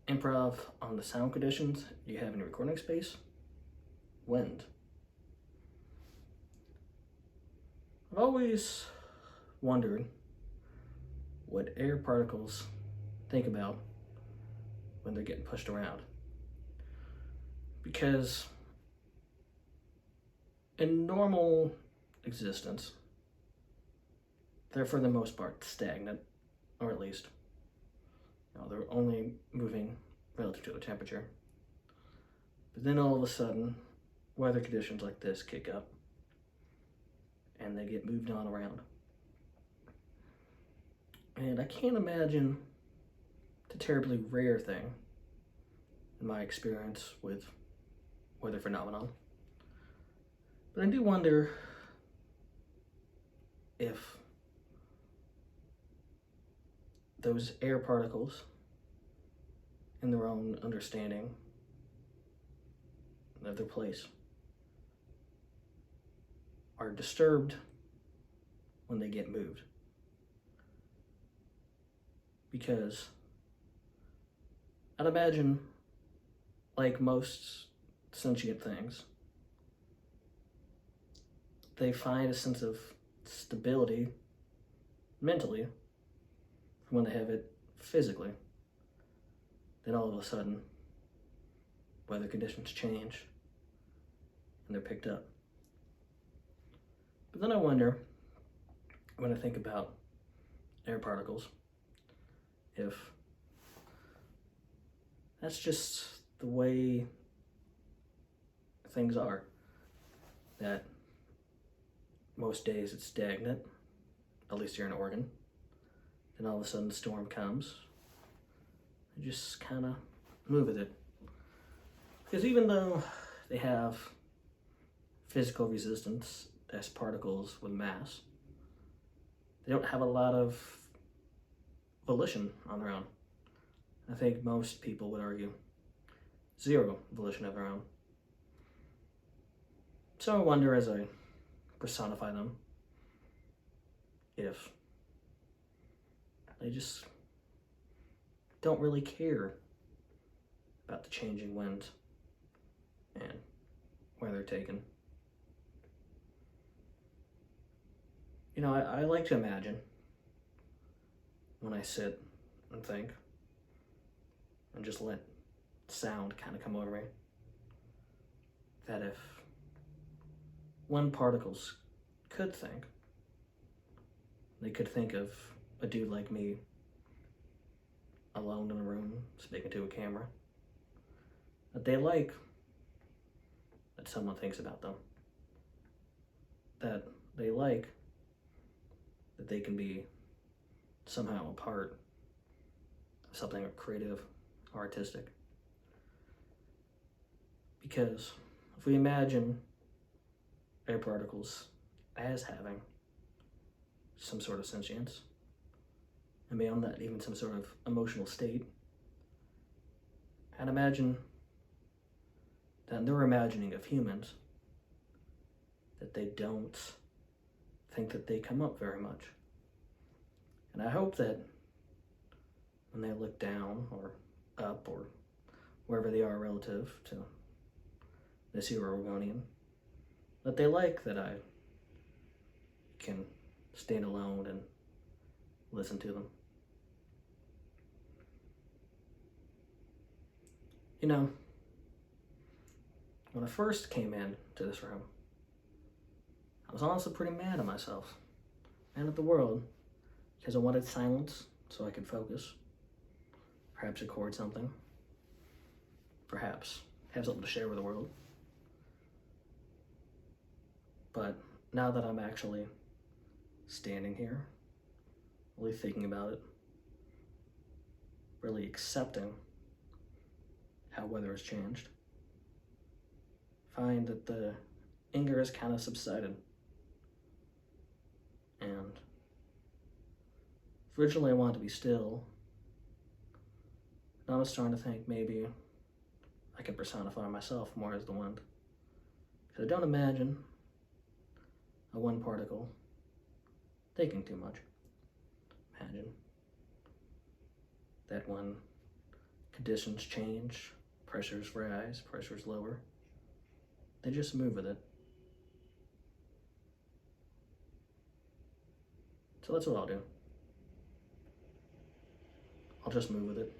improv on the sound conditions you have in your recording space. Wind. I've always wondered what air particles think about when they're getting pushed around. Because in normal existence, they're for the most part stagnant, or at least, they're only moving relative to the temperature. But then all of a sudden, weather conditions like this kick up and they get moved on around. And I can't imagine the terribly rare thing in my experience with weather phenomenon. But I do wonder if those air particles, in their own understanding of their place, are disturbed when they get moved. Because I'd imagine, like most sentient things, they find a sense of stability mentally when they have it physically. Then all of a sudden, weather conditions change and they're picked up. But then I wonder, when I think about air particles, if that's just the way things are. That most days it's stagnant, at least here in Oregon. Then all of a sudden the storm comes. I just kind of move with it. Because even though they have physical resistance as particles with mass, they don't have a lot of volition on their own. I think most people would argue zero volition of their own. So I wonder, as I personify them, if they just don't really care about the changing winds and where they're taken. I like to imagine, when I sit and think and just let sound kind of come over me, that if when particles could think, they could think of a dude like me alone in a room speaking to a camera, that they like that someone thinks about them, that they like that they can be somehow a part of something creative or artistic. Because if we imagine air particles as having some sort of sentience, and beyond that, even some sort of emotional state, and imagine that in their imagining of humans, that they don't think that they come up very much. And I hope that when they look down or up or wherever they are relative to this here Oregonian, that they like that I can stand alone and listen to them. When I first came in to this room, I was honestly pretty mad at myself, mad at the world, because I wanted silence so I could focus, perhaps record something, perhaps have something to share with the world. But now that I'm actually standing here, really thinking about it, really accepting how weather has changed, find that the anger has kind of subsided. And originally I wanted to be still, now I'm starting to think maybe I could personify myself more as the wind. Because I don't imagine a wind particle thinking too much. Imagine that one could conditions change, pressures rise, pressures lower. They just move with it. So that's what I'll do. I'll just move with it.